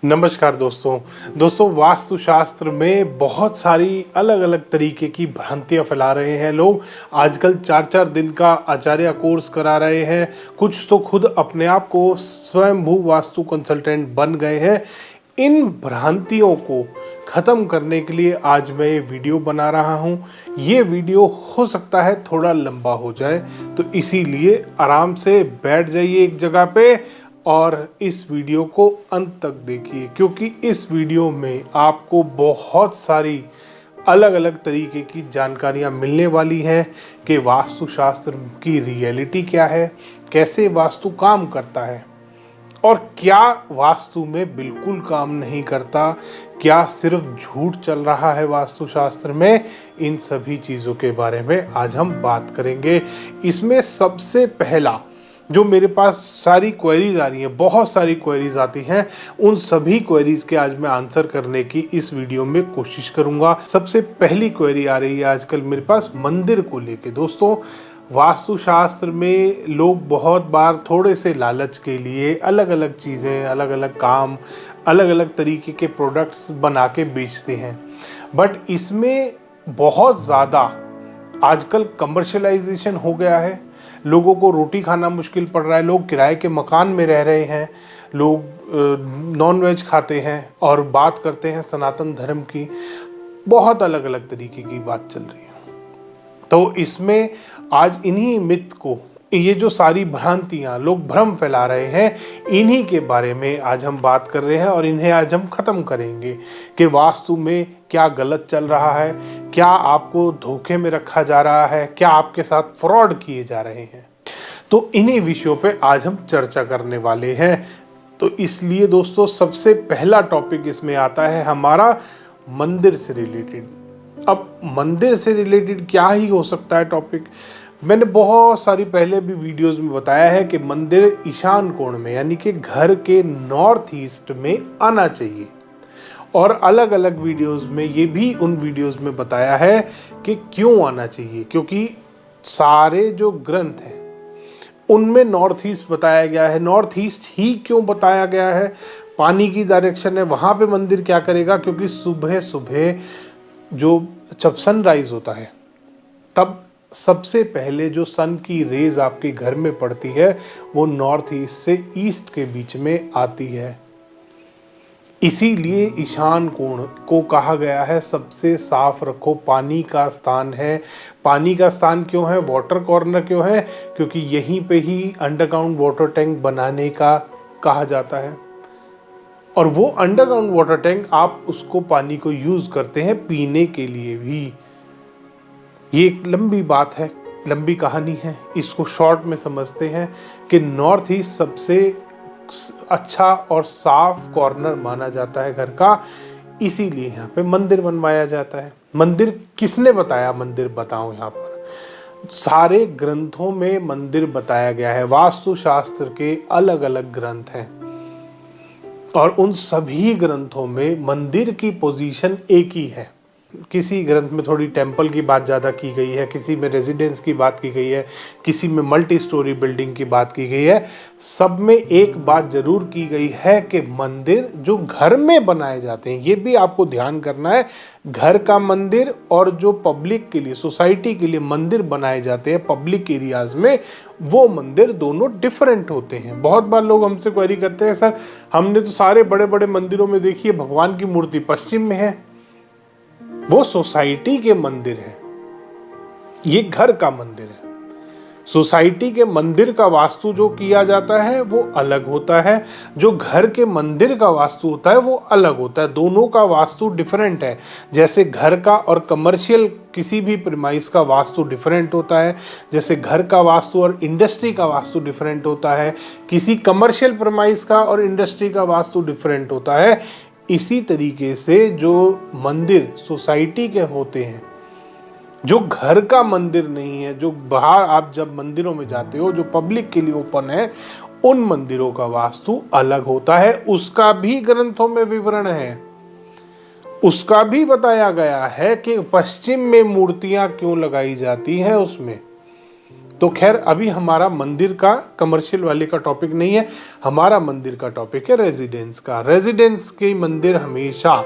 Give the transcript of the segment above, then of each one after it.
नमस्कार दोस्तों वास्तुशास्त्र में बहुत सारी अलग अलग तरीके की भ्रांतियां फैला रहे हैं लोग। आजकल 4-4 दिन का आचार्य कोर्स करा रहे हैं, कुछ तो खुद अपने आप को स्वयंभू वास्तु कंसल्टेंट बन गए हैं। इन भ्रांतियों को ख़त्म करने के लिए आज मैं ये वीडियो बना रहा हूँ। ये वीडियो हो सकता है थोड़ा लंबा हो जाए, तो इसीलिए आराम से बैठ जाइए एक जगह पे और इस वीडियो को अंत तक देखिए, क्योंकि इस वीडियो में आपको बहुत सारी अलग अलग तरीके की जानकारियाँ मिलने वाली हैं कि वास्तुशास्त्र की रियलिटी क्या है, कैसे वास्तु काम करता है और क्या वास्तु में बिल्कुल काम नहीं करता, क्या सिर्फ झूठ चल रहा है वास्तुशास्त्र में। इन सभी चीज़ों के बारे में आज हम बात करेंगे। इसमें सबसे पहला जो मेरे पास सारी क्वेरीज आ रही हैं, बहुत सारी क्वेरीज आती हैं, उन सभी क्वेरीज के आज मैं आंसर करने की इस वीडियो में कोशिश करूंगा। सबसे पहली क्वेरी आ रही है आजकल मेरे पास मंदिर को लेके। दोस्तों, वास्तुशास्त्र में लोग बहुत बार थोड़े से लालच के लिए अलग अलग चीज़ें, अलग अलग काम, अलग अलग तरीके के प्रोडक्ट्स बना के बेचते हैं, बट इसमें बहुत ज़्यादा आजकल कमर्शलाइजेशन हो गया है। लोगों को रोटी खाना मुश्किल पड़ रहा है, लोग किराए के मकान में रह रहे हैं, लोग नॉन वेज खाते हैं और बात करते हैं सनातन धर्म की। बहुत अलग अलग तरीके की बात चल रही है। तो इसमें आज इन्हीं मिथ को, ये जो सारी भ्रांतियाँ लोग भ्रम फैला रहे हैं, इन्हीं के बारे में आज हम बात कर रहे हैं और इन्हें आज हम ख़त्म करेंगे कि वास्तु में क्या गलत चल रहा है, क्या आपको धोखे में रखा जा रहा है, क्या आपके साथ फ्रॉड किए जा रहे हैं। तो इन्हीं विषयों पे आज हम चर्चा करने वाले हैं। तो इसलिए दोस्तों, सबसे पहला टॉपिक इसमें आता है हमारा मंदिर से रिलेटेड। अब मंदिर से रिलेटेड क्या ही हो सकता है टॉपिक। मैंने बहुत सारी पहले भी वीडियोस में बताया है कि मंदिर ईशान कोण में, यानी कि घर के नॉर्थ ईस्ट में आना चाहिए। और अलग अलग वीडियोस में ये भी उन वीडियोस में बताया है कि क्यों आना चाहिए, क्योंकि सारे जो ग्रंथ हैं उनमें नॉर्थ ईस्ट बताया गया है। नॉर्थ ईस्ट ही क्यों बताया गया है? पानी की डायरेक्शन है, वहाँ पे मंदिर क्या करेगा? क्योंकि सुबह सुबह जो जब सनराइज होता है तब सबसे पहले जो सन की रेज आपके घर में पड़ती है वो नॉर्थ ईस्ट से ईस्ट के बीच में आती है। इसीलिए ईशान कोण को कहा गया है सबसे साफ रखो, पानी का स्थान है। पानी का स्थान क्यों है? वाटर कॉर्नर क्यों है? क्योंकि यहीं पे ही अंडरग्राउंड वाटर टैंक बनाने का कहा जाता है और वो अंडरग्राउंड वाटर टैंक आप उसको पानी को यूज करते हैं पीने के लिए भी। ये एक लंबी बात है, लंबी कहानी है, इसको शॉर्ट में समझते हैं कि नॉर्थ ईस्ट सबसे अच्छा और साफ कॉर्नर माना जाता है घर का, इसीलिए यहाँ पे मंदिर बनवाया जाता है। मंदिर किसने बताया? मंदिर बताऊं, यहाँ पर सारे ग्रंथों में मंदिर बताया गया है। वास्तुशास्त्र के अलग अलग ग्रंथ हैं और उन सभी ग्रंथों में मंदिर की पोजीशन एक ही है। किसी ग्रंथ में थोड़ी टेम्पल की बात ज़्यादा की गई है, किसी में रेजिडेंस की बात की गई है, किसी में मल्टी स्टोरी बिल्डिंग की बात की गई है। सब में एक बात जरूर की गई है कि मंदिर जो घर में बनाए जाते हैं, ये भी आपको ध्यान करना है, घर का मंदिर और जो पब्लिक के लिए, सोसाइटी के लिए मंदिर बनाए जाते हैं पब्लिक एरियाज में, वो मंदिर दोनों डिफरेंट होते हैं। बहुत बार लोग हमसे क्वेरी करते हैं, सर हमने तो सारे बड़े बड़े मंदिरों में देखी है भगवान की मूर्ति पश्चिम में है। वो सोसाइटी के मंदिर है, ये घर का मंदिर है। सोसाइटी के मंदिर का वास्तु जो किया जाता है वो अलग होता है, जो घर के मंदिर का वास्तु होता है वो अलग होता है। दोनों का वास्तु डिफरेंट है। जैसे घर का और कमर्शियल किसी भी प्रीमाइस का वास्तु डिफरेंट होता है, जैसे घर का वास्तु और इंडस्ट्री का वास्तु डिफरेंट होता है, किसी कमर्शियल प्रीमाइस का और इंडस्ट्री का वास्तु डिफरेंट होता है। इसी तरीके से जो मंदिर सोसाइटी के होते हैं, जो घर का मंदिर नहीं है, जो बाहर आप जब मंदिरों में जाते हो जो पब्लिक के लिए ओपन है, उन मंदिरों का वास्तु अलग होता है। उसका भी ग्रंथों में विवरण है, उसका भी बताया गया है कि पश्चिम में मूर्तियां क्यों लगाई जाती हैं। उसमें तो खैर अभी हमारा मंदिर का कमर्शियल वाले का टॉपिक नहीं है, हमारा मंदिर का टॉपिक है रेजिडेंस का। रेजिडेंस के मंदिर हमेशा,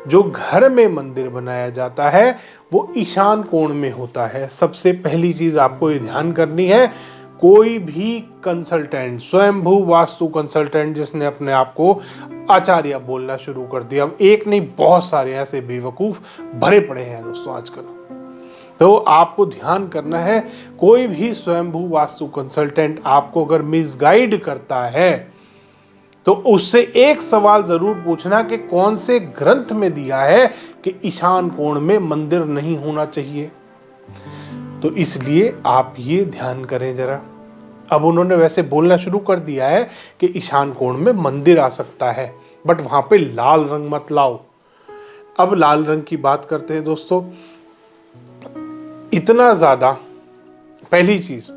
जो घर में मंदिर बनाया जाता है वो ईशान कोण में होता है। सबसे पहली चीज आपको ये ध्यान करनी है, कोई भी कंसल्टेंट, स्वयंभू वास्तु कंसल्टेंट जिसने अपने आप को आचार्य बोलना शुरू कर दिया, अब एक नहीं बहुत सारे ऐसे बेवकूफ भरे पड़े हैं दोस्तों आजकल। तो आपको ध्यान करना है, कोई भी स्वयंभू वास्तु कंसल्टेंट आपको अगर मिसगाइड करता है तो उससे एक सवाल जरूर पूछना कि कौन से ग्रंथ में दिया है कि ईशान कोण में मंदिर नहीं होना चाहिए। तो इसलिए आप ये ध्यान करें जरा। अब उन्होंने वैसे बोलना शुरू कर दिया है कि ईशान कोण में मंदिर आ सकता है, बट वहां पे लाल रंग मत लाओ। अब लाल रंग की बात करते हैं दोस्तों। इतना ज्यादा, पहली चीज,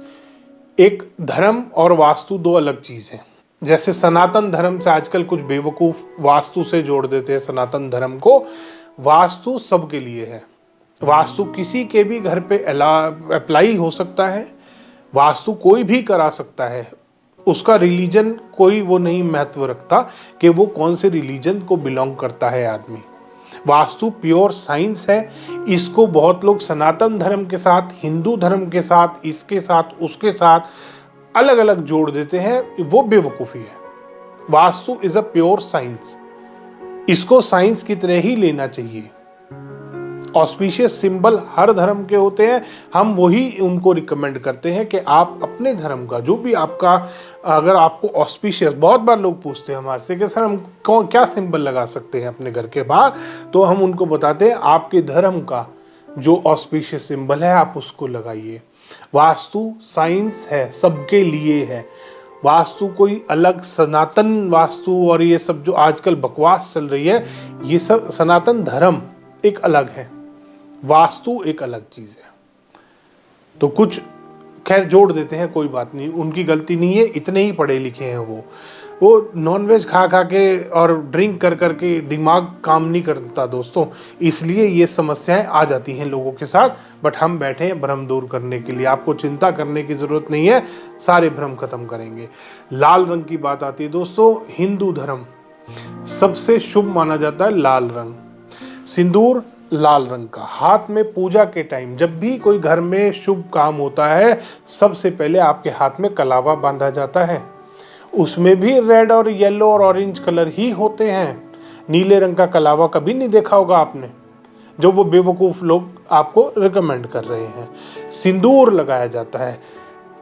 एक धर्म और वास्तु दो अलग चीज है। जैसे सनातन धर्म से आजकल कुछ बेवकूफ वास्तु से जोड़ देते हैं सनातन धर्म को। वास्तु सबके लिए है, वास्तु किसी के भी घर पे अप्लाई हो सकता है, वास्तु कोई भी करा सकता है। उसका रिलीजन कोई वो नहीं महत्व रखता कि वो कौन से रिलीजन को बिलोंग करता है आदमी। वास्तु प्योर साइंस है। इसको बहुत लोग सनातन धर्म के साथ, हिंदू धर्म के साथ, इसके साथ, उसके साथ अलग अलग जोड़ देते हैं, वो बेवकूफ़ी है। Vastu is a pure science, इसको साइंस की तरह ही लेना चाहिए। ऑस्पिशियस सिंबल हर धर्म के होते हैं, हम वही उनको रिकमेंड करते हैं कि आप अपने धर्म का जो भी आपका, अगर आपको ऑस्पिशियस, बहुत बार लोग पूछते हैं हमारे से कि सर हम क्या सिंबल लगा सकते हैं अपने घर के बाहर, तो हम उनको बताते हैं आपके धर्म का जो ऑस्पिशियस सिंबल है आप उसको लगाइए। वास्तु साइंस है, सबके लिए है। वास्तु कोई अलग सनातन वास्तु और ये सब जो आजकल बकवास चल रही है, ये सब सनातन धर्म एक अलग है, वास्तु एक अलग चीज है। तो कुछ खैर जोड़ देते हैं, कोई बात नहीं, उनकी गलती नहीं है, इतने ही पढ़े लिखे हैं वो नॉनवेज खा खा के और ड्रिंक कर कर के दिमाग काम नहीं करता दोस्तों, इसलिए ये समस्याएं आ जाती हैं लोगों के साथ। बट हम बैठे हैं भ्रम दूर करने के लिए, आपको चिंता करने की जरूरत नहीं है, सारे भ्रम खत्म करेंगे। लाल रंग की बात आती है दोस्तों, हिंदू धर्म सबसे शुभ माना जाता है लाल रंग। सिंदूर लाल रंग का, हाथ में पूजा के टाइम जब भी कोई घर में शुभ काम होता है, सबसे पहले आपके हाथ में कलावा बांधा जाता है। उसमें भी रेड और येलो और ऑरेंज कलर ही होते हैं, नीले रंग का कलावा कभी नहीं देखा होगा आपने, जो वो बेवकूफ लोग आपको रिकमेंड कर रहे हैं। सिंदूर लगाया जाता है।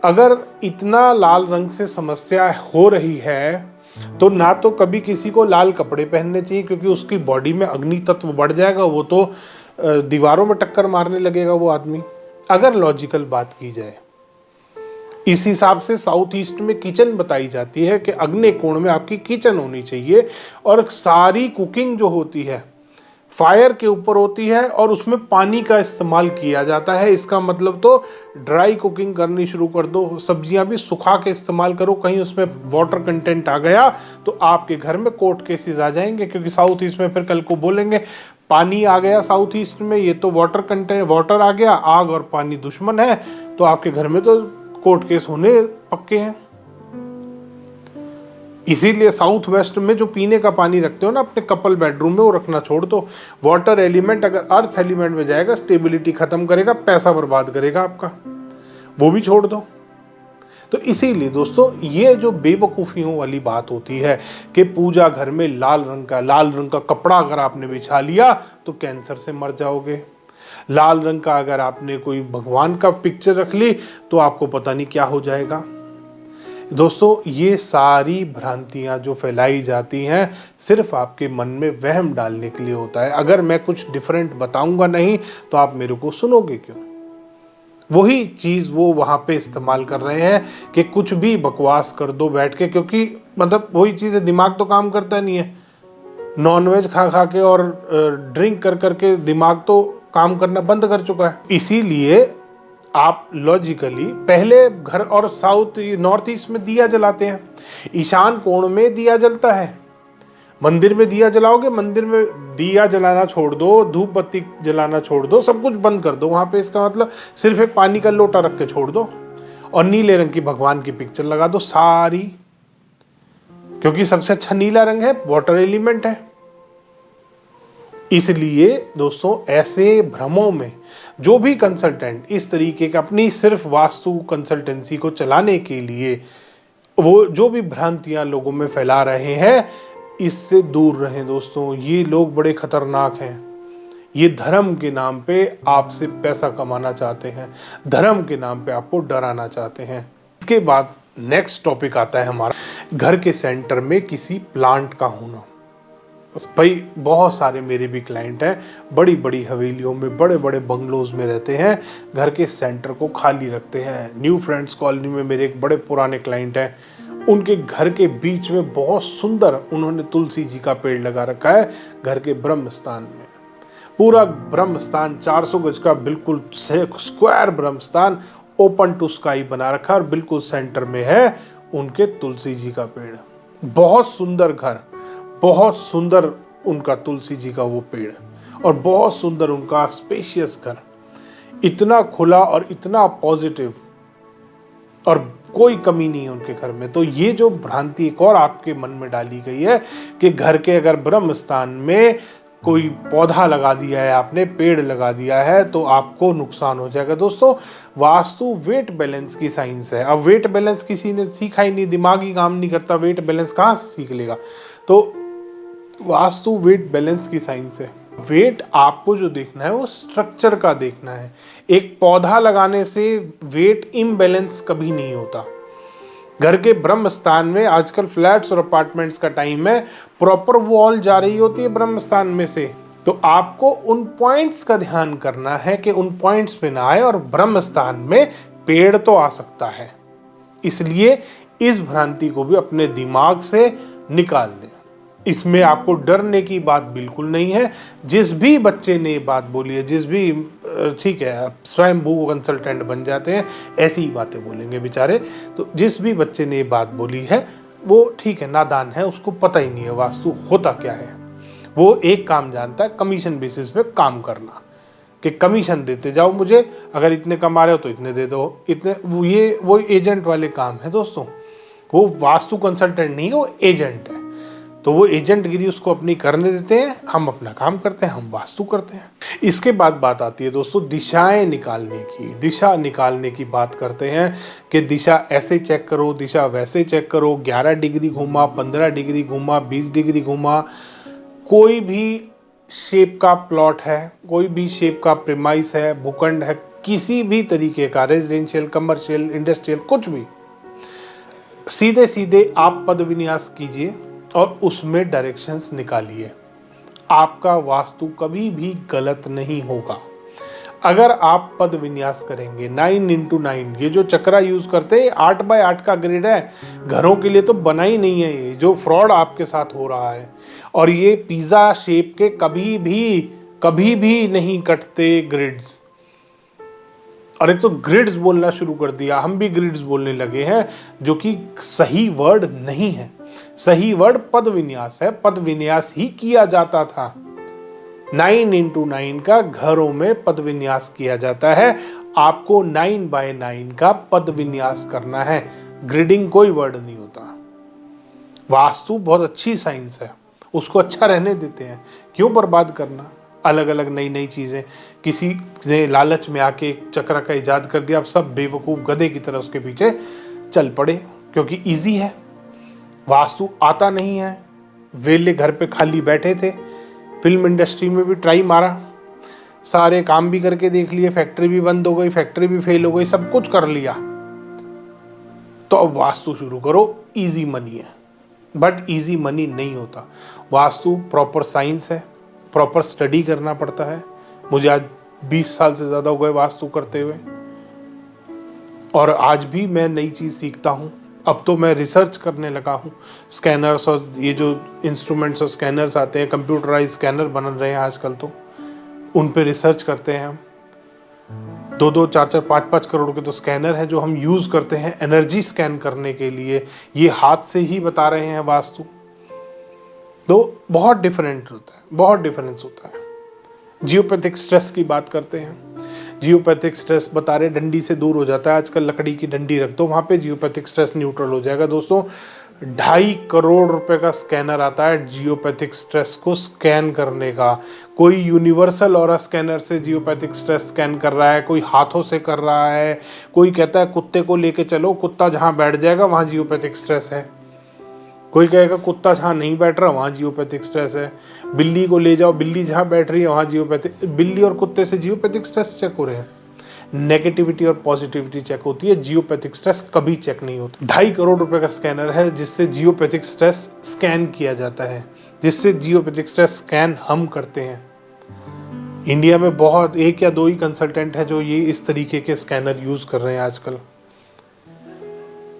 अगर इतना लाल रंग से समस्या हो रही है तो ना तो कभी किसी को लाल कपड़े पहनने चाहिए, क्योंकि उसकी बॉडी में अग्नि तत्व बढ़ जाएगा, वो तो दीवारों में टक्कर मारने लगेगा वो आदमी, अगर लॉजिकल बात की जाए। इस हिसाब से साउथ ईस्ट में किचन बताई जाती है कि अग्नि कोण में आपकी किचन होनी चाहिए, और सारी कुकिंग जो होती है फायर के ऊपर होती है और उसमें पानी का इस्तेमाल किया जाता है। इसका मतलब तो ड्राई कुकिंग करनी शुरू कर दो, सब्जियां भी सुखा के इस्तेमाल करो। कहीं उसमें वाटर कंटेंट आ गया तो आपके घर में कोर्ट केसेस आ जाएंगे, क्योंकि साउथ ईस्ट में फिर कल को बोलेंगे पानी आ गया साउथ ईस्ट में, ये तो वाटर कंटेंट, वाटर आ गया, आग और पानी दुश्मन है, तो आपके घर में तो कोर्ट केस होने पक्के हैं। इसीलिए साउथ वेस्ट में जो पीने का पानी रखते हो ना अपने कपल बेडरूम में, वो रखना छोड़ दो। वाटर एलिमेंट अगर अर्थ एलिमेंट में जाएगा, स्टेबिलिटी खत्म करेगा, पैसा बर्बाद करेगा आपका, वो भी छोड़ दो। तो इसीलिए दोस्तों ये जो बेवकूफ़ियों वाली बात होती है कि पूजा घर में लाल रंग का कपड़ा अगर आपने बिछा लिया तो कैंसर से मर जाओगे। लाल रंग का अगर आपने कोई भगवान का पिक्चर रख ली तो आपको पता नहीं क्या हो जाएगा। दोस्तों ये सारी भ्रांतियां जो फैलाई जाती हैं सिर्फ आपके मन में वहम डालने के लिए होता है। अगर मैं कुछ डिफरेंट बताऊंगा नहीं तो आप मेरे को सुनोगे क्यों? वही चीज वो वहां पे इस्तेमाल कर रहे हैं कि कुछ भी बकवास कर दो बैठ के, क्योंकि मतलब वही चीज है, दिमाग तो काम करता नहीं है। नॉनवेज खा खा के और ड्रिंक कर करके दिमाग तो काम करना बंद कर चुका है। इसीलिए आप लॉजिकली पहले घर और साउथ नॉर्थ ईस्ट में दिया जलाते हैं, ईशान कोण में दिया जलता है। मंदिर में दिया जलाओगे, मंदिर में दिया जलाना छोड़ दो, धूप बत्ती जलाना छोड़ दो, सब कुछ बंद कर दो वहां पे। इसका मतलब सिर्फ एक पानी का लोटा रख के छोड़ दो और नीले रंग की भगवान की पिक्चर लगा दो सारी, क्योंकि सबसे अच्छा नीला रंग है, वाटर एलिमेंट है। इसलिए दोस्तों ऐसे भ्रमों में जो भी कंसल्टेंट इस तरीके का अपनी सिर्फ वास्तु कंसल्टेंसी को चलाने के लिए वो जो भी भ्रांतियां लोगों में फैला रहे हैं, इससे दूर रहें दोस्तों। ये लोग बड़े खतरनाक हैं। ये धर्म के नाम पे आपसे पैसा कमाना चाहते हैं, धर्म के नाम पे आपको डराना चाहते हैं। इसके बाद नेक्स्ट टॉपिक आता है हमारा घर के सेंटर में किसी प्लांट का होना। भाई बहुत सारे मेरे भी क्लाइंट हैं, बड़ी बड़ी हवेलियों में, बड़े बड़े बंगलोज में रहते हैं, घर के सेंटर को खाली रखते हैं। न्यू फ्रेंड्स कॉलोनी में मेरे एक बड़े पुराने क्लाइंट हैं, उनके घर के बीच में बहुत सुंदर उन्होंने तुलसी जी का पेड़ लगा रखा है, घर के ब्रह्म स्थान में। पूरा ब्रह्म स्थान 400 गज का बिल्कुल स्क्वायर ब्रह्म स्थान ओपन टू स्काई बना रखा है और बिल्कुल सेंटर में है उनके तुलसी जी का पेड़। बहुत सुंदर घर, बहुत सुंदर उनका तुलसी जी का वो पेड़ और बहुत सुंदर उनका स्पेशियस घर, इतना खुला और इतना पॉजिटिव और कोई कमी नहीं है उनके घर में। तो ये जो भ्रांति एक और आपके मन में डाली गई है कि घर के अगर ब्रह्म स्थान में कोई पौधा लगा दिया है आपने, पेड़ लगा दिया है, तो आपको नुकसान हो जाएगा। दोस्तों वास्तु वेट बैलेंस की साइंस है। अब वेट बैलेंस किसी ने सीखा ही नहीं, दिमाग ही काम नहीं करता, वेट बैलेंस कहाँ से सीख लेगा। तो वास्तु वेट बैलेंस की साइंस है। वेट आपको जो देखना है वो स्ट्रक्चर का देखना है। एक पौधा लगाने से वेट इम्बैलेंस कभी नहीं होता। घर के ब्रह्म स्थान में आजकल फ्लैट्स और अपार्टमेंट्स का टाइम है, प्रॉपर वॉल जा रही होती है ब्रह्म स्थान में से, तो आपको उन पॉइंट्स का ध्यान करना है कि उन पॉइंट्स पे ना आए और ब्रह्म स्थान में पेड़ तो आ सकता है। इसलिए इस भ्रांति को भी अपने दिमाग से निकाल दें। इसमें आपको डरने की बात बिल्कुल नहीं है। जिस भी बच्चे ने ये बात बोली है, जिस भी ठीक है स्वयं भू कंसल्टेंट बन जाते हैं, ऐसी ही बातें बोलेंगे बेचारे। तो जिस भी बच्चे ने ये बात बोली है वो ठीक है, नादान है, उसको पता ही नहीं है वास्तु होता क्या है। वो एक काम जानता है, कमीशन बेसिस पे काम करना, कि कमीशन देते जाओ मुझे, अगर इतने कमा रहे हो तो इतने दे दो, इतने। वो एजेंट वाले काम है दोस्तों। वो वास्तु कंसल्टेंट नहीं, वो एजेंट है। तो वो एजेंट गिरी उसको अपनी करने देते हैं, हम अपना काम करते हैं, हम वास्तु करते हैं। इसके बाद बात आती है दोस्तों दिशाएं निकालने की। दिशा निकालने की बात करते हैं कि दिशा ऐसे चेक करो, दिशा वैसे चेक करो, 11 डिग्री घूमा, 15 डिग्री घूमा, 20 डिग्री घूमा। कोई भी शेप का प्लॉट है, कोई भी शेप का प्रीमाइस है, भूखंड है, किसी भी तरीके का रेजिडेंशियल, कमर्शियल, इंडस्ट्रियल, कुछ भी, सीधे सीधे आप पद विन्यास कीजिए और उसमें डायरेक्शंस निकालिए। आपका वास्तु कभी भी गलत नहीं होगा। अगर आप पद विन्यास करेंगे 9x9, ये जो चक्रा यूज करते हैं 8x8 का ग्रिड है, घरों के लिए तो बना ही नहीं है। ये जो फ्रॉड आपके साथ हो रहा है, और ये पिज्जा शेप के कभी भी नहीं कटते ग्रिड्स। और एक तो ग्रिड्स बोलना शुरू कर दिया, हम भी ग्रिड्स बोलने लगे हैं, जो कि सही वर्ड नहीं है। सही वर्ड पद विन्यास है। पद विन्यास ही किया जाता था। 9x9 का घरों में पद विन्यास किया जाता है। आपको 9x9 का पद विन्यास करना है। ग्रिडिंग कोई वर्ड नहीं होता। वास्तु बहुत अच्छी साइंस है, उसको अच्छा रहने देते हैं। क्यों बर्बाद करना अलग अलग नई नई चीजें। किसी ने लालच में आके एक चक्र का इजाद कर दिया, अब सब बेवकूफ गधे की तरह उसके पीछे चल पड़े, क्योंकि इजी है। वास्तु आता नहीं है, वेले घर पे खाली बैठे थे। फिल्म इंडस्ट्री में भी ट्राई मारा, सारे काम भी करके देख लिए, फैक्ट्री भी बंद हो गई, फैक्ट्री भी फेल हो गई, सब कुछ कर लिया। तो अब वास्तु शुरू करो, इजी मनी है। बट इजी मनी नहीं होता। वास्तु प्रॉपर साइंस है, प्रॉपर स्टडी करना पड़ता है। मुझे आज 20 साल से ज़्यादा हो गए वास्तु करते हुए, और आज भी मैं नई चीज़ सीखता हूँ। अब तो मैं रिसर्च करने लगा हूँ। स्कैनर्स और ये जो इंस्ट्रूमेंट्स और स्कैनर्स आते हैं, कंप्यूटराइज स्कैनर बन रहे हैं आजकल, तो उन पे रिसर्च करते हैं हम। 2-2, 4-4, 5-5 करोड़ के तो स्कैनर है जो हम यूज़ करते हैं एनर्जी स्कैन करने के लिए। ये हाथ से ही बता रहे हैं वास्तु। तो बहुत डिफरेंट होता है, बहुत डिफरेंस होता है। जियोपैथिक स्ट्रेस की बात करते हैं। जियोपैथिक स्ट्रेस बता रहे डंडी से दूर हो जाता है, आजकल लकड़ी की डंडी रख दो, वहाँ पे जियोपैथिक स्ट्रेस न्यूट्रल हो जाएगा। दोस्तों 2.5 करोड़ रुपए का स्कैनर आता है जियोपैथिक स्ट्रेस को स्कैन करने का। कोई यूनिवर्सल ऑरा स्कैनर से जियोपैथिक स्ट्रेस स्कैन कर रहा है, कोई हाथों से कर रहा है, कोई कहता है कुत्ते को लेके चलो, कुत्ता जहाँ बैठ जाएगा वहाँ जियोपैथिक स्ट्रेस है, कोई कहेगा कुत्ता जहाँ नहीं बैठ रहा वहाँ जियोपैथिक स्ट्रेस है, बिल्ली को ले जाओ, बिल्ली जहाँ बैठ रही है वहाँ जियोपैथिक, बिल्ली और कुत्ते से जियोपैथिक स्ट्रेस चेक हो रहे हैं। नेगेटिविटी और पॉजिटिविटी चेक होती है, जियोपैथिक स्ट्रेस कभी चेक नहीं होता। 2.5 करोड़ रुपए का स्कैनर है जिससे जियोपैथिक स्ट्रेस स्कैन किया जाता है, जिससे जियोपैथिक स्ट्रेस स्कैन हम करते हैं। इंडिया में बहुत 1 या 2 ही कंसल्टेंट है जो ये इस तरीके के स्कैनर यूज कर रहे हैं आजकल।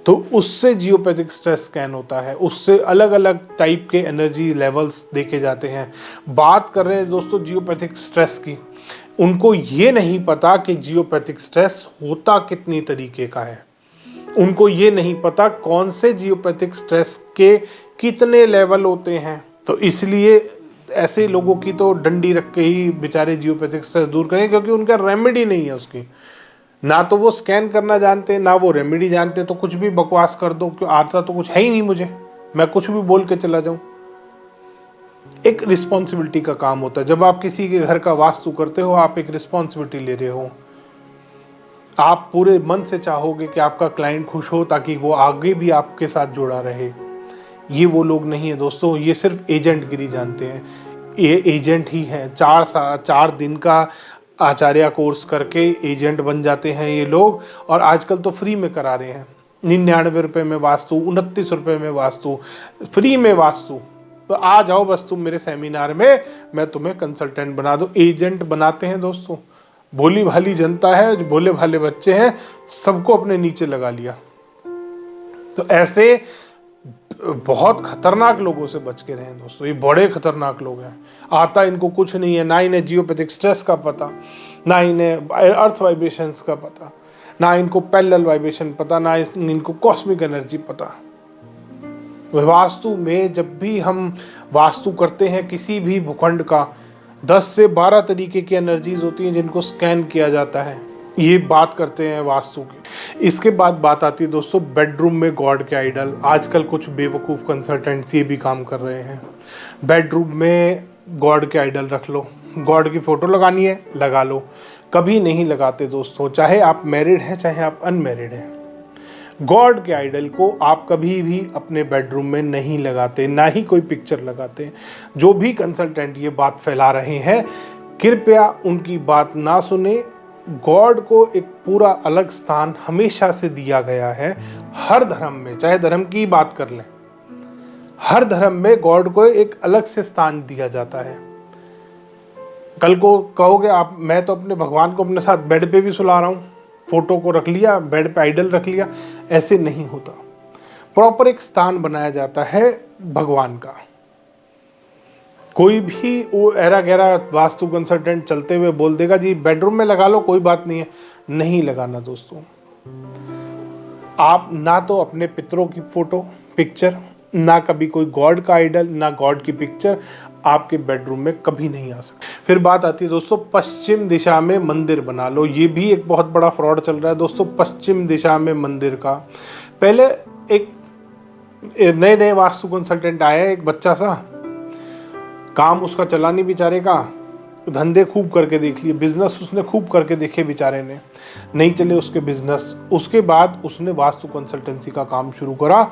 तो उससे जियोपैथिक स्ट्रेस स्कैन होता है, उससे अलग अलग टाइप के एनर्जी लेवल्स देखे जाते हैं। बात कर रहे हैं दोस्तों जियोपैथिक स्ट्रेस की, उनको ये नहीं पता कि जियोपैथिक स्ट्रेस होता कितनी तरीके का है, उनको ये नहीं पता कौन से जियोपैथिक स्ट्रेस के कितने लेवल होते हैं। तो इसलिए ऐसे लोगों की तो डंडी रख के ही बेचारे जियोपैथिक स्ट्रेस दूर करें, क्योंकि उनका रेमेडी नहीं है उसकी, ना तो वो स्कैन करना जानते ना वो रेमेडी जानते। तो कुछ भी बकवास कर दो, क्यों आता तो कुछ है ही नहीं मुझे, मैं कुछ भी बोल के चला जाऊं। एक रिस्पॉन्सिबिलिटी का काम होता है, जब आप किसी के घर का वास्तु करते हो आप एक रिस्पॉन्सिबिलिटी ले रहे हो, आप पूरे मन से चाहोगे कि आपका क्लाइंट खुश हो ताकि वो आगे भी आपके साथ जुड़ा रहे। ये वो लोग नहीं है दोस्तों, ये सिर्फ एजेंट गिरी जानते हैं, ये एजेंट ही है। 4 दिन का आचार्य कोर्स करके एजेंट बन जाते हैं ये लोग, और आजकल तो फ्री में करा रहे हैं। 99 रुपये में वास्तु, 29 रुपये में वास्तु, फ्री में वास्तु। तो आ जाओ बस तुम मेरे सेमिनार में, मैं तुम्हें कंसल्टेंट बना दूं। एजेंट बनाते हैं दोस्तों, भोली भाली जनता है, जो भोले भाले बच्चे हैं, सबको अपने नीचे लगा लिया। तो ऐसे बहुत खतरनाक लोगों से बच के रहें दोस्तों, ये बड़े खतरनाक लोग हैं। आता इनको कुछ नहीं है, ना इन्हें जियोपैथिक स्ट्रेस का पता, ना इन्हें अर्थ वाइब्रेशंस का पता, ना इनको पैरेलल वाइब्रेशन पता, ना इनको कॉस्मिक एनर्जी पता। वास्तु में जब भी हम वास्तु करते हैं किसी भी भूखंड का, 10 से 12 तरीके की एनर्जीज होती हैं जिनको स्कैन किया जाता है। ये बात करते हैं वास्तु की। इसके बाद बात आती है दोस्तों बेडरूम में गॉड के आइडल। आजकल कुछ बेवकूफ़ कंसल्टेंट्स ये भी काम कर रहे हैं, बेडरूम में गॉड के आइडल रख लो, गॉड की फ़ोटो लगानी है लगा लो। कभी नहीं लगाते दोस्तों, चाहे आप मैरिड हैं चाहे आप अनमैरिड हैं, गॉड के आइडल को आप कभी भी अपने बेडरूम में नहीं लगाते, ना ही कोई पिक्चर लगाते। जो भी कंसल्टेंट ये बात फैला रहे हैं कृपया उनकी बात ना सुने। गॉड को एक पूरा अलग स्थान हमेशा से दिया गया है हर धर्म में, चाहे धर्म की बात कर लें, हर धर्म में गॉड को एक अलग से स्थान दिया जाता है। कल को कहोगे आप मैं तो अपने भगवान को अपने साथ बेड पे भी सुला रहा हूँ, फोटो को रख लिया बेड पे आइडल रख लिया, ऐसे नहीं होता। प्रॉपर एक स्थान बनाया जाता है भगवान का। कोई भी वो एरा गहरा वास्तु कंसल्टेंट चलते हुए बोल देगा जी बेडरूम में लगा लो कोई बात नहीं है, नहीं लगाना दोस्तों। आप ना तो अपने पितरों की फोटो पिक्चर, ना कभी कोई गॉड का आइडल, ना गॉड की पिक्चर आपके बेडरूम में कभी नहीं आ सकती। फिर बात आती है दोस्तों पश्चिम दिशा में मंदिर बना लो। ये भी एक बहुत बड़ा फ्रॉड चल रहा है दोस्तों, पश्चिम दिशा में मंदिर का। पहले एक नए वास्तु कंसल्टेंट आया, एक बच्चा सा, काम उसका चला नहीं बेचारे का, धंधे खूब करके देख लिए, बिजनेस उसने खूब करके देखे बेचारे ने, नहीं चले उसके बिजनेस। उसके बाद उसने वास्तु कंसल्टेंसी का काम शुरू करा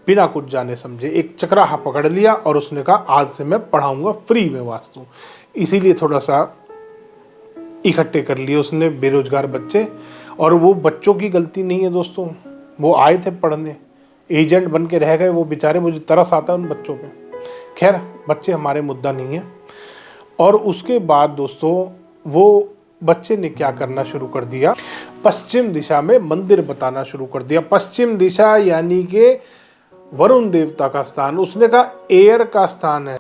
बिना कुछ जाने समझे, एक चक्राहा पकड़ लिया और उसने कहा आज से मैं पढ़ाऊंगा फ्री में वास्तु। इसीलिए थोड़ा सा इकट्ठे कर लिए उसने बेरोजगार बच्चे, और वो बच्चों की गलती नहीं है दोस्तों, वो आए थे पढ़ने, एजेंट बन के रह गए वो बेचारे। मुझे तरस आता है उन बच्चों पे। खैर बच्चे हमारे मुद्दा नहीं है। और उसके बाद दोस्तों वो बच्चे ने क्या करना शुरू कर दिया, पश्चिम दिशा में मंदिर बताना शुरू कर दिया। पश्चिम दिशा यानी कि वरुण देवता का स्थान, उसने कहा एयर का स्थान है।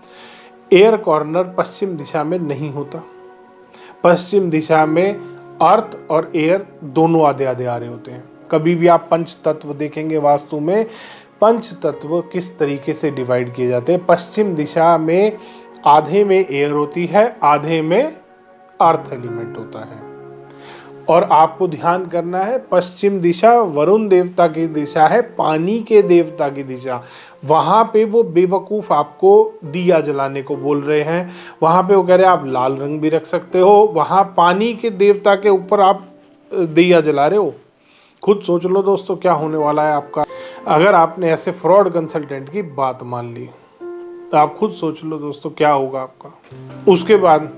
एयर कॉर्नर पश्चिम दिशा में नहीं होता। पश्चिम दिशा में अर्थ और एयर दोनों आधे आधे आ रहे होते हैं। कभी भी आप पंच तत्व देखेंगे वास्तु में, पंच तत्व किस तरीके से डिवाइड किए जाते हैं। पश्चिम दिशा में आधे में एयर होती है, आधे में अर्थ एलिमेंट होता है। और आपको ध्यान करना है पश्चिम दिशा वरुण देवता की दिशा है, पानी के देवता की दिशा। वहां पे वो बेवकूफ आपको दिया जलाने को बोल रहे हैं। वहां पे वो कह रहे हैं आप लाल रंग भी रख सकते हो, वहां पानी के देवता के ऊपर आप दिया जला रहे हो। खुद सोच लो दोस्तों क्या होने वाला है आपका, अगर आपने ऐसे फ्रॉड कंसल्टेंट की बात मान ली तो आप खुद सोच लो दोस्तों क्या होगा आपका। उसके बाद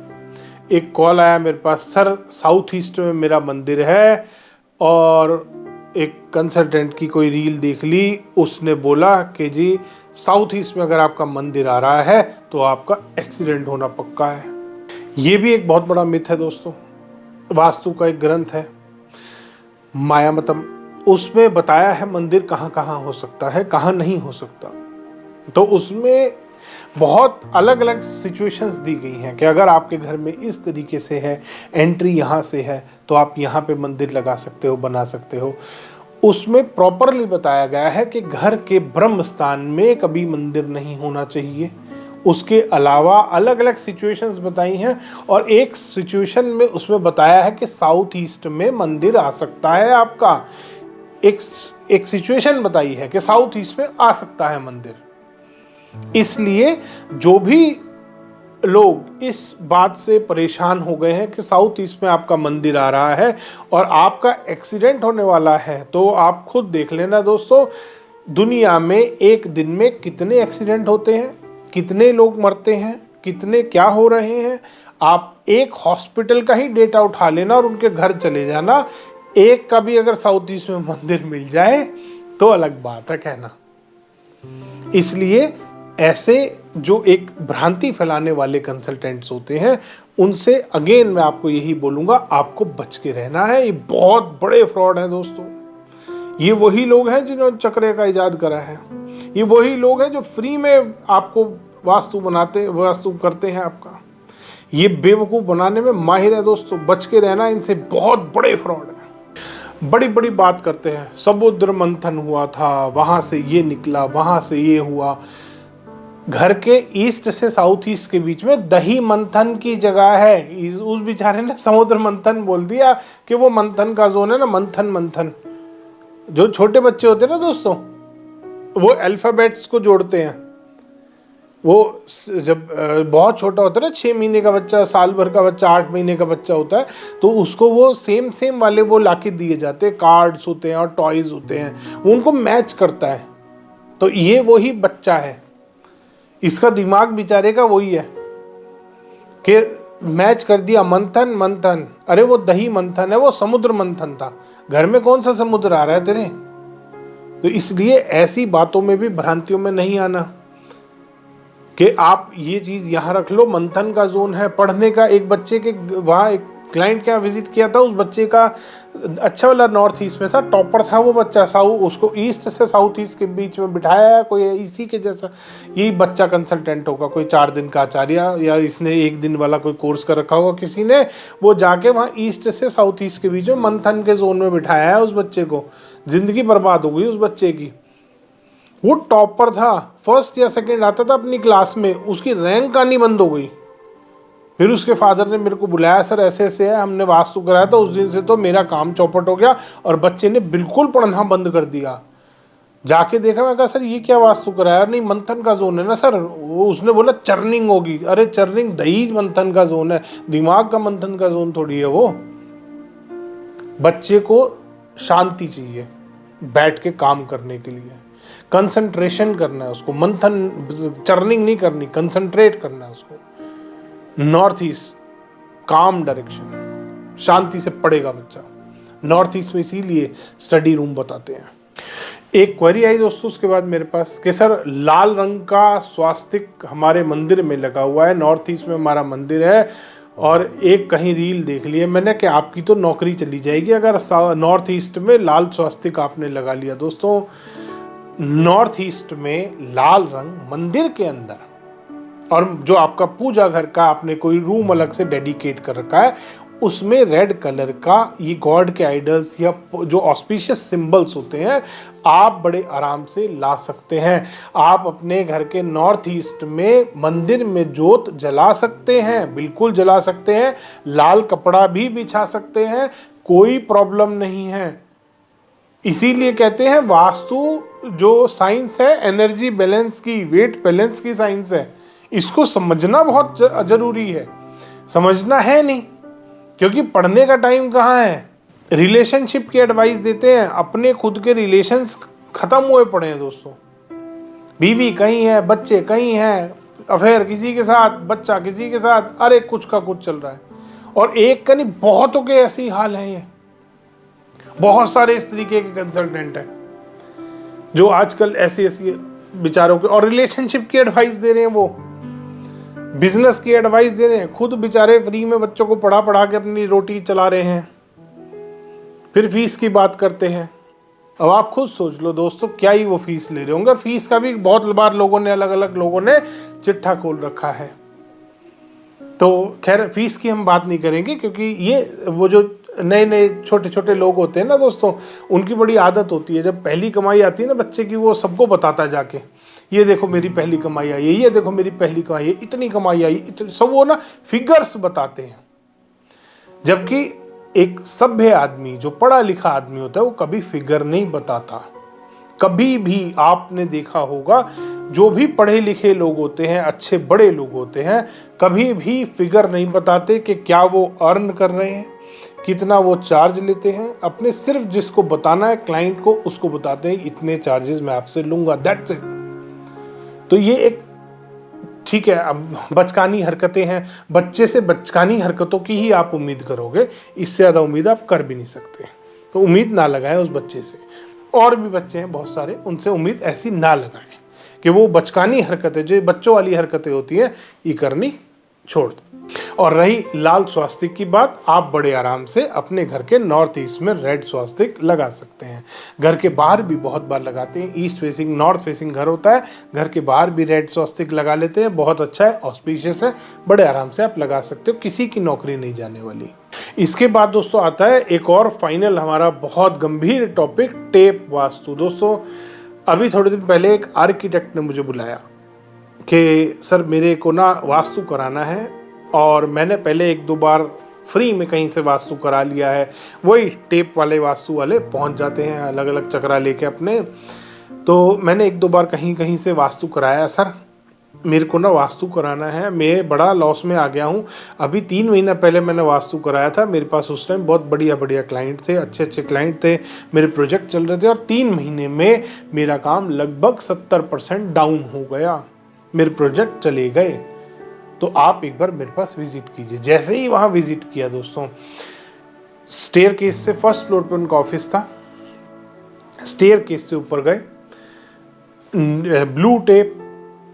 एक कॉल आया मेरे पास, सर साउथ ईस्ट में मेरा मंदिर है और एक कंसल्टेंट की कोई रील देख ली, उसने बोला कि जी साउथ ईस्ट में अगर आपका मंदिर आ रहा है तो आपका एक्सीडेंट होना पक्का है। ये भी एक बहुत बड़ा मिथ है दोस्तों। वास्तु का एक ग्रंथ है मायामतम, उसमें बताया है मंदिर कहाँ कहाँ हो सकता है, कहाँ नहीं हो सकता। तो उसमें बहुत अलग अलग सिचुएशंस दी गई हैं कि अगर आपके घर में इस तरीके से है, एंट्री यहाँ से है, तो आप यहाँ पे मंदिर लगा सकते हो, बना सकते हो। उसमें प्रॉपरली बताया गया है कि घर के ब्रह्म स्थान में कभी मंदिर नहीं होना चाहिए। उसके अलावा अलग अलग सिचुएशंस बताई हैं और एक सिचुएशन में उसमें बताया है कि साउथ ईस्ट में मंदिर आ सकता है आपका। एक सिचुएशन बताई है कि साउथ ईस्ट में आ सकता है मंदिर। इसलिए जो भी लोग इस बात से परेशान हो गए हैं कि साउथ ईस्ट में आपका मंदिर आ रहा है और आपका एक्सीडेंट होने वाला है, तो आप खुद देख लेना दोस्तों, दुनिया में एक दिन में कितने एक्सीडेंट होते हैं, कितने लोग मरते हैं, कितने क्या हो रहे हैं। आप एक हॉस्पिटल का ही डेटा उठा लेना और उनके घर चले जाना, एक का भी अगर साउथ ईस्ट में मंदिर मिल जाए तो अलग बात है कहना। इसलिए ऐसे जो एक भ्रांति फैलाने वाले कंसल्टेंट्स होते हैं उनसे अगेन मैं आपको यही बोलूंगा, आपको बच के रहना है। ये बहुत बड़े फ्रॉड हैं दोस्तों। ये वही लोग हैं जिन्होंने चक्रे का इजाद करा है, ये वही लोग हैं जो फ्री में आपको वास्तु करते हैं आपका। ये बेवकूफ बनाने में माहिर है दोस्तों, बच के रहना इनसे, बहुत बड़े फ्रॉड हैं। बड़ी बड़ी बात करते हैं, समुद्र मंथन हुआ था, वहां से ये निकला, वहां से ये हुआ। घर के ईस्ट से साउथ ईस्ट के बीच में दही मंथन की जगह है। उस बेचारे ने समुद्र मंथन बोल दिया कि वो मंथन का जोन है ना, मंथन। जो छोटे बच्चे होते हैं ना दोस्तों, वो अल्फाबेट्स को जोड़ते हैं। वो जब बहुत छोटा होता है ना, 6 महीने का बच्चा, साल भर का बच्चा, 8 महीने का बच्चा होता है, तो उसको वो सेम वाले वो लाके दिए जाते हैं, कार्ड्स होते हैं और टॉयज होते हैं, वो उनको मैच करता है। तो ये वही बच्चा है, इसका दिमाग बेचारे का वही है कि मैच कर दिया मंथन। अरे वो दही मंथन है, वो समुद्र मंथन था। घर में कौन सा समुद्र आ रहा है तेरे? तो इसलिए ऐसी बातों में भी, भ्रांतियों में नहीं आना कि आप ये चीज यहां रख लो, मंथन का जोन है पढ़ने का। एक बच्चे के वहां एक क्लाइंट के यहाँ विजिट किया था, उस बच्चे का अच्छा वाला नॉर्थ ईस्ट में था, टॉपर था वो बच्चा। उसको ईस्ट से साउथ ईस्ट के बीच में बिठाया है, कोई इसी के जैसा यही बच्चा कंसल्टेंट होगा, कोई 4 दिन का आचार्य, या इसने 1 दिन वाला कोई कोर्स कर रखा होगा किसी ने। वो जाके वहाँ ईस्ट से साउथ ईस्ट के बीच में मंथन के जोन में बिठाया है उस बच्चे को। जिंदगी बर्बाद हो गई उस बच्चे की। वो टॉपर था, फर्स्ट या सेकेंड आता था अपनी क्लास में, उसकी रैंक आनी बंद हो गई। फिर उसके फादर ने मेरे को बुलाया, सर ऐसे ऐसे है, हमने वास्तु कराया था, उस दिन से तो मेरा काम चौपट हो गया और बच्चे ने बिल्कुल पढ़ना बंद कर दिया। जाके देखा, मैं कहा सर ये क्या वास्तु कराया? नहीं मंथन का जोन है ना सर। वो उसने बोला चर्निंग होगी। अरे चर्निंग दही मंथन का जोन है, दिमाग का मंथन का जोन थोड़ी है वो। बच्चे को शांति चाहिए बैठ के काम करने के लिए, कंसंट्रेशन करना है उसको, मंथन चर्निंग नहीं करनी, कंसंट्रेट करना है उसको। नॉर्थ ईस्ट काम डायरेक्शन, शांति से पढ़ेगा बच्चा। नॉर्थ ईस्ट में इसीलिए स्टडी रूम बताते हैं। एक क्वेरी आई दोस्तों उसके बाद मेरे पास कि सर लाल रंग का स्वास्तिक हमारे मंदिर में लगा हुआ है, नॉर्थ ईस्ट में हमारा मंदिर है, और एक कहीं रील देख ली है मैंने कि आपकी तो नौकरी चली जाएगी अगर नॉर्थ ईस्ट में लाल स्वास्तिक आपने लगा लिया। दोस्तों नॉर्थ ईस्ट में लाल रंग मंदिर के अंदर, और जो आपका पूजा घर का आपने कोई रूम अलग से डेडिकेट कर रखा है, उसमें रेड कलर का ये गॉड के आइडल्स या जो ऑस्पिशियस सिंबल्स होते हैं आप बड़े आराम से ला सकते हैं। आप अपने घर के नॉर्थ ईस्ट में मंदिर में जोत जला सकते हैं, बिल्कुल जला सकते हैं। लाल कपड़ा भी बिछा सकते हैं, कोई प्रॉब्लम नहीं है। इसीलिए कहते हैं वास्तु जो साइंस है एनर्जी बैलेंस की, वेट बैलेंस की साइंस है। इसको समझना बहुत जरूरी है। समझना है नहीं, क्योंकि पढ़ने का टाइम कहाँ है। रिलेशनशिप की एडवाइस देते हैं, अपने खुद के रिलेशंस खत्म हुए पड़े हैं दोस्तों। बीवी कहीं है, बच्चे कहीं हैं, अफेयर किसी के साथ, बच्चा किसी के साथ, अरे कुछ का कुछ चल रहा है। और एक का नहीं, बहुतों के ऐसे ही हाल है। ये बहुत सारे इस तरीके के कंसल्टेंट हैं जो आजकल ऐसी विचारों के और रिलेशनशिप की एडवाइस दे रहे हैं, वो बिजनेस की एडवाइस दे रहे हैं, खुद बेचारे फ्री में बच्चों को पढ़ा पढ़ा के अपनी रोटी चला रहे हैं, फिर फीस की बात करते हैं। अब आप खुद सोच लो दोस्तों, क्या ही वो फीस ले रहे होंगे। फीस का भी बहुत बार लोगों ने, अलग अलग लोगों ने चिट्ठा खोल रखा है। तो खैर फीस की हम बात नहीं करेंगे, क्योंकि ये वो जो नए नए छोटे छोटे लोग होते हैं ना दोस्तों, उनकी बड़ी आदत होती है, जब पहली कमाई आती है ना बच्चे की, वो सबको बताता है जाके, ये देखो मेरी पहली कमाई आई है, ये देखो मेरी पहली कमाई है, इतनी कमाई आई, इतनी, सब वो ना फिगर्स बताते हैं। जबकि एक सभ्य आदमी, जो पढ़ा लिखा आदमी होता है, वो कभी फिगर नहीं बताता। कभी भी आपने देखा होगा, जो भी पढ़े लिखे लोग होते हैं, अच्छे बड़े लोग होते हैं, कभी भी फिगर नहीं बताते कि क्या वो अर्न कर रहे हैं, कितना वो चार्ज लेते हैं। अपने सिर्फ जिसको बताना है क्लाइंट को, उसको बताते हैं इतने चार्जेस मैं आपसे लूंगा, दैट्स इट। तो ये एक ठीक है, अब बचकानी हरकतें हैं, बच्चे से बचकानी हरकतों की ही आप उम्मीद करोगे, इससे ज़्यादा उम्मीद आप कर भी नहीं सकते। तो उम्मीद ना लगाएं उस बच्चे से। और भी बच्चे हैं बहुत सारे, उनसे उम्मीद ऐसी ना लगाएं कि वो बचकानी हरकतें, जो बच्चों वाली हरकतें होती हैं, ये करनी छोड़ दो। और रही लाल स्वास्तिक की बात, आप बड़े आराम से अपने घर के नॉर्थ ईस्ट में रेड स्वास्तिक लगा सकते हैं। घर के बाहर भी बहुत बार लगाते हैं, ईस्ट फेसिंग नॉर्थ फेसिंग घर होता है, घर के बाहर भी रेड स्वास्तिक लगा लेते हैं, बहुत अच्छा है, ऑस्पिशियस है, बड़े आराम से आप लगा सकते हो, किसी की नौकरी नहीं जाने वाली। इसके बाद दोस्तों आता है एक और फाइनल हमारा बहुत गंभीर टॉपिक, टेप वास्तु। दोस्तों अभी थोड़े दिन पहले एक आर्किटेक्ट ने मुझे बुलाया कि सर मेरे को ना वास्तु कराना है, और मैंने पहले 1-2 बार फ्री में कहीं से वास्तु करा लिया है। वही टेप वाले वास्तु वाले पहुंच जाते हैं अलग अलग चक्रा लेके अपने। तो मैंने 1-2 बार कहीं कहीं से वास्तु कराया, सर मेरे को ना वास्तु कराना है, मैं बड़ा लॉस में आ गया हूँ। अभी 3 महीना पहले मैंने वास्तु कराया था, मेरे पास उस टाइम बहुत बढ़िया बढ़िया क्लाइंट थे, अच्छे अच्छे क्लाइंट थे, मेरे प्रोजेक्ट चल रहे थे, और 3 महीने में मेरा काम लगभग 70% डाउन हो गया, मेरे प्रोजेक्ट चले गए। तो आप एक बार मेरे पास विजिट कीजिए। जैसे ही वहाँ विजिट किया दोस्तों, स्टेयर केस से फर्स्ट फ्लोर पे उनका ऑफिस था, स्टेयर केस से ऊपर गए, ब्लू टेप,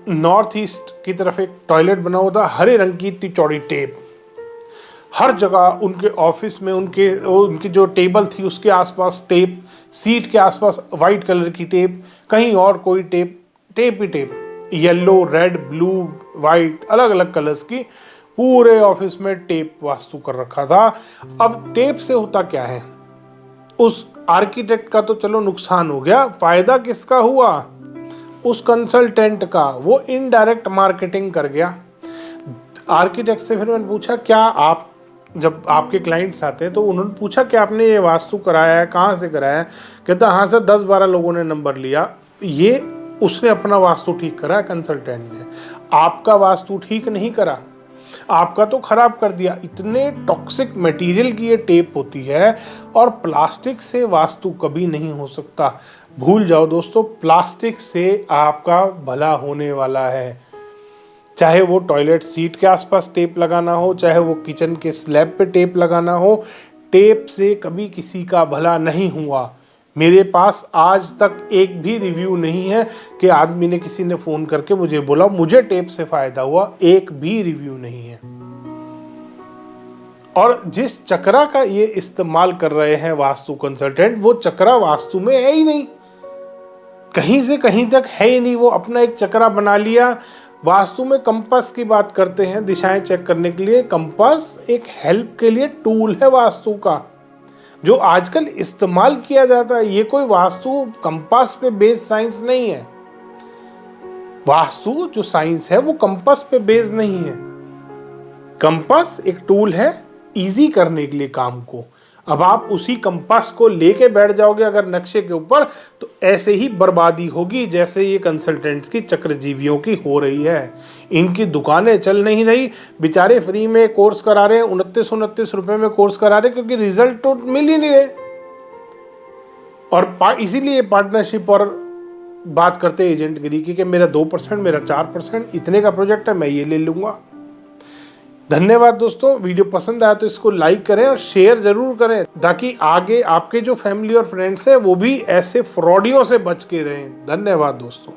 नॉर्थ ईस्ट की तरफ एक टॉयलेट बना हुआ था, हरे रंग की इतनी चौड़ी टेप, हर जगह उनके ऑफिस में, उनकी जो टेबल थी उसके आसपास टेप, सीट के आसपास वाइट कलर की टेप, कहीं और कोई टेप, टेप ही tape, yellow, red, blue, white, अलग अलग कलर्स की, पूरे ऑफिस में टेप वास्तु कर रखा था। अब टेप से होता क्या है, उस आर्किटेक्ट का तो चलो नुकसान हो गया, फायदा किसका हुआ, उस कंसल्टेंट का, वो इनडायरेक्ट मार्केटिंग कर गया। आर्किटेक्ट से फिर मैंने पूछा, क्या आप, जब आपके क्लाइंट्स आते हैं तो उन्होंने पूछा कि आपने ये वास्तु कराया है, कहाँ से कराया है? कहता हाँ सर 10-12 लोगों ने नंबर लिया। ये उसने अपना वास्तु ठीक करा, कंसल्टेंट ने आपका वास्तु ठीक नहीं करा, आपका तो खराब कर दिया। इतने टॉक्सिक मटेरियल की ये टेप होती है, और प्लास्टिक से वास्तु कभी नहीं हो सकता। भूल जाओ दोस्तों, प्लास्टिक से आपका भला होने वाला है। चाहे वो टॉयलेट सीट के आसपास टेप लगाना हो, चाहे वो किचन के स्लैब पे टेप लगाना हो, टेप से कभी किसी का भला नहीं हुआ। मेरे पास आज तक एक भी रिव्यू नहीं है कि आदमी ने, किसी ने फोन करके मुझे बोला मुझे टेप से फायदा हुआ, एक भी रिव्यू नहीं है। और जिस चक्रा का ये इस्तेमाल कर रहे हैं वास्तु कंसल्टेंट, वो चक्रा वास्तु में है ही नहीं, कहीं से कहीं तक है ही नहीं। वो अपना एक चक्रा बना लिया। वास्तु में कंपास की बात करते हैं, दिशाएं चेक करने के लिए। कंपास एक हेल्प के लिए टूल है वास्तु का, जो आजकल इस्तेमाल किया जाता है। ये कोई वास्तु कंपास पे बेस्ड साइंस नहीं है। वास्तु जो साइंस है वो कंपास पे बेस्ड नहीं है। कंपास एक टूल है इजी करने के लिए काम को। अब आप उसी कंपास को लेके बैठ जाओगे अगर नक्शे के ऊपर, तो ऐसे ही बर्बादी होगी जैसे ये कंसल्टेंट्स की चक्रजीवियों की हो रही है। इनकी दुकानें चल नहीं रही, बेचारे फ्री में कोर्स करा रहे हैं, 29 रुपए में कोर्स करा रहे हैं, क्योंकि रिजल्ट तो मिल ही नहीं रहे। और इसीलिए पार्टनरशिप और बात करते हैं एजेंटगिरी की कि मेरा 2%, मेरा 4%, इतने का प्रोजेक्ट है, मैं ये ले लूंगा। धन्यवाद दोस्तों, वीडियो पसंद आया तो इसको लाइक करें और शेयर जरूर करें, ताकि आगे आपके जो फैमिली और फ्रेंड्स हैं वो भी ऐसे फ्रॉडियों से बच के रहें। धन्यवाद दोस्तों।